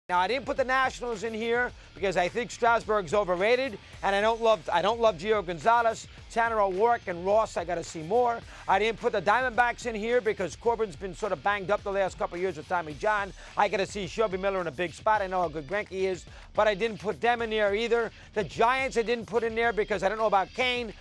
Now, I didn't put the Nationals in here because I think Strasburg's overrated, and I don't love Gio Gonzalez, Tanner O'Rourke, and Ross. I got to see more. I didn't put the Diamondbacks in here because Corbin's been sort of banged up the last couple of years with Tommy John. I got to see Shelby Miller in a big spot. I know how good Greinke is, but I didn't put them in there either. The Giants I didn't put in there because I don't know about Kane.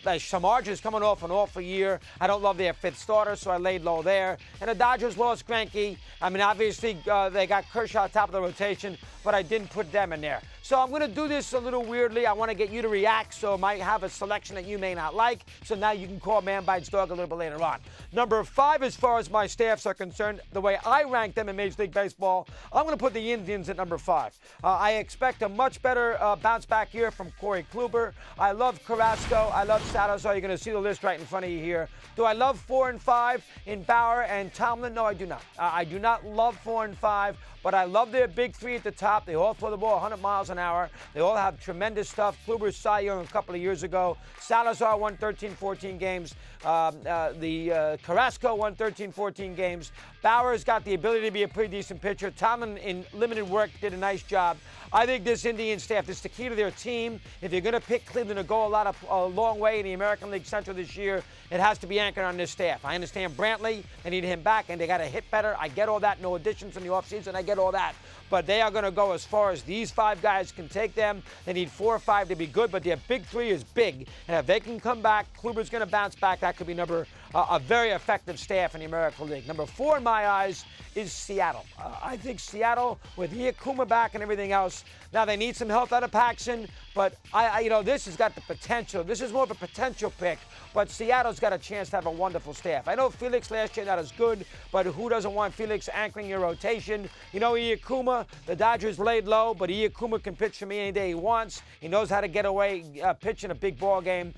Samardzija's coming off an awful year. I don't love their fifth starter, so I laid low there. And the Dodgers lost Greinke. I mean, obviously, they got Kershaw top of the rotation, but I didn't put them in there. So I'm going to do this a little weirdly. I want to get you to react, so I might have a selection that you may not like. So now you can call Man Bites Dog a little bit later on. Number 5, as far as my staffs are concerned, the way I rank them in Major League Baseball, I'm going to put the Indians at number 5. I expect a much better bounce back here from Corey Kluber. I love Carrasco. I love Salazar. You're going to see the list right in front of you here. Do I love 4 and 5 in Bauer and Tomlin? No, I do not. I do not love 4 and 5, but I love their big 3 at the top. They all throw the ball 100 miles an hour. They all have tremendous stuff. Kluber's Cy Young a couple of years ago. Salazar won 13-14 games. Carrasco won 13-14 games. Bauer's got the ability to be a pretty decent pitcher. Tomlin, in limited work, did a nice job. I think this Indian staff, this is the key to their team. If you're going to pick Cleveland to go a long way in the American League Central this year, it has to be anchored on this staff. I understand Brantley, they need him back, and they got to hit better. I get all that. No additions in the offseason. I get all that. But they are going to go as far as these 5 guys can take them. They need 4 or 5 to be good, but their big 3 is big. And if they can come back, Kluber's going to bounce back. That could be a very effective staff in the American League. Number 4 in my eyes is Seattle. I think Seattle, with Iacuma back and everything else, now they need some help out of Paxson, but this has got the potential. This is more of a potential pick, but Seattle's got a chance to have a wonderful staff. I know Felix last year not as good, but who doesn't want Felix anchoring your rotation? Iacuma, the Dodgers laid low, but Iacuma can pitch for me any day he wants. He knows how to get away, pitch in a big ball game,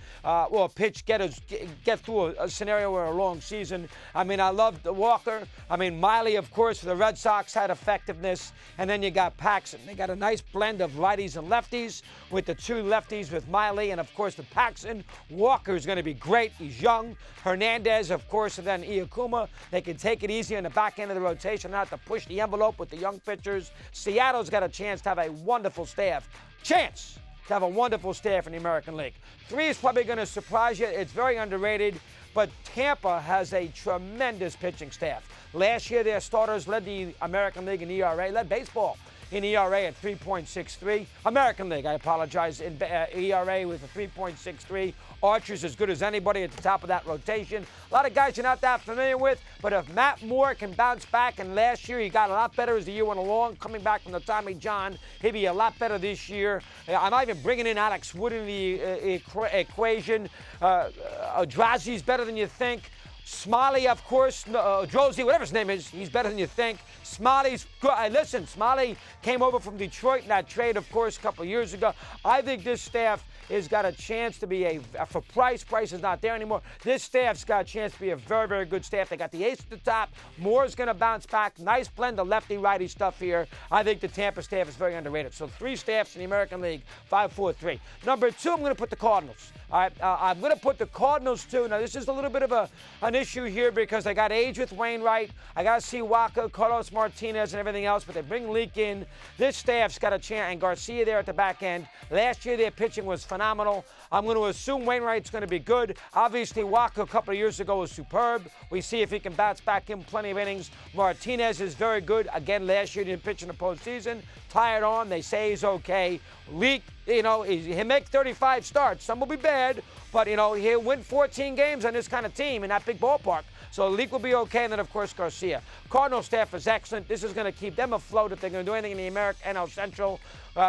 get through a scenario where a long season. I mean, I love Walker. I mean, Miley, of course, for the Red Sox had effectiveness, and then you got Paxson. They got a nice blend of righties and lefties with the 2 lefties with Miley and, of course, with Paxson. Walker is going to be great. He's young. Hernandez, of course, and then Iacuma. They can take it easy on the back end of the rotation, not to push the envelope with the young pitchers. Seattle's got a chance to have a wonderful staff. Chance to have a wonderful staff in the American League. 3 is probably going to surprise you. It's very underrated, but Tampa has a tremendous pitching staff. Last year, their starters led the American League in ERA, led baseball in ERA at 3.63. American League, I apologize, in ERA with a 3.63. Archer's as good as anybody at the top of that rotation. A lot of guys you're not that familiar with, but if Matt Moore can bounce back, and last year he got a lot better as the year went along, coming back from the Tommy John, he'll be a lot better this year. I'm not even bringing in Alex Wood in the equation. Odrazi's better than you think. Smiley, of course, Drozy, whatever his name is, he's better than you think. Smiley's good. Listen, Smiley came over from Detroit in that trade, of course, a couple of years ago. I think this staff has got a chance to be for Price. Price is not there anymore. This staff's got a chance to be a very, very good staff. They got the ace at the top. Moore's going to bounce back. Nice blend of lefty-righty stuff here. I think the Tampa staff is very underrated. So 3 staffs in the American League, 5, 4, 3. Number 2, I'm going to put the Cardinals. All right, I'm going to put the Cardinals, too. Now, this is a little bit of an issue here because I got age with Wainwright. I got to see Waka, Carlos Martinez, and everything else, but they bring Leak in. This staff's got a chance, and Garcia there at the back end. Last year, their pitching was phenomenal. I'm going to assume Wainwright's going to be good. Obviously, Waka a couple of years ago was superb. We see if he can bounce back in plenty of innings. Martinez is very good. Again, last year, he didn't pitch in the postseason. Tired on. They say he's okay. Leak, he'll make 35 starts. Some will be bad, but, he'll win 14 games on this kind of team in that big ballpark. So Leak will be okay, and then, of course, Garcia. Cardinal staff is excellent. This is going to keep them afloat if they're going to do anything in the NL Central.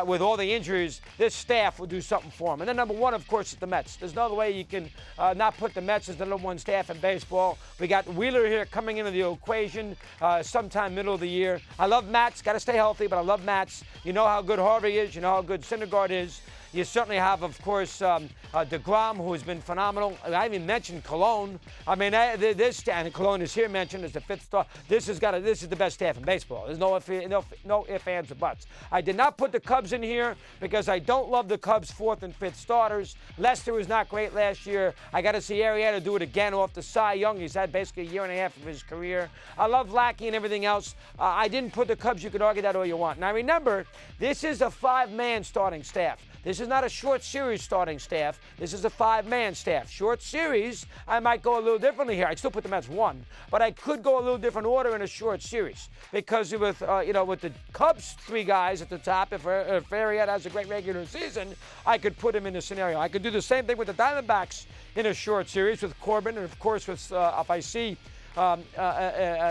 With all the injuries, this staff will do something for them. And then number 1, of course, is the Mets. There's no other way you can not put the Mets as the number 1 staff in baseball. We got Wheeler here coming into the equation sometime middle of the year. I love Mats. Got to stay healthy, but I love Mats. You know how good Harvey is. You know how good Syndergaard is. You certainly have, of course, DeGrom, who has been phenomenal. I even mentioned Cologne. I mean, and Cologne is here mentioned as the fifth star. This is the best staff in baseball. There's no ifs, ands, or buts. I did not put the Cubs in here because I don't love the Cubs' fourth and fifth starters. Lester was not great last year. I got to see Arrieta do it again off the Cy Young. He's had basically a year and a half of his career. I love Lackey and everything else. I didn't put the Cubs. You can argue that all you want. Now remember, this is a five-man starting staff. This is not a short series starting staff. This is a five-man staff. Short series, I might go a little differently here. I'd still put them as one, but I could go a little different order in a short series because with with the Cubs three guys at the top, if Arrieta has a great regular season, I could put him in a scenario. I could do the same thing with the Diamondbacks in a short series with Corbin, and of course with if I see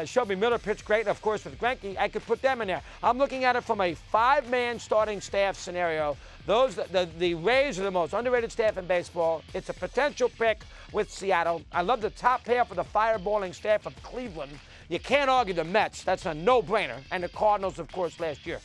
Shelby Miller pitched great, of course, with Greinke. I could put them in there. I'm looking at it from a five-man starting staff scenario. The Rays are the most underrated staff in baseball. It's a potential pick with Seattle. I love the top half of the fireballing staff of Cleveland. You can't argue the Mets. That's a no-brainer. And the Cardinals, of course, last year.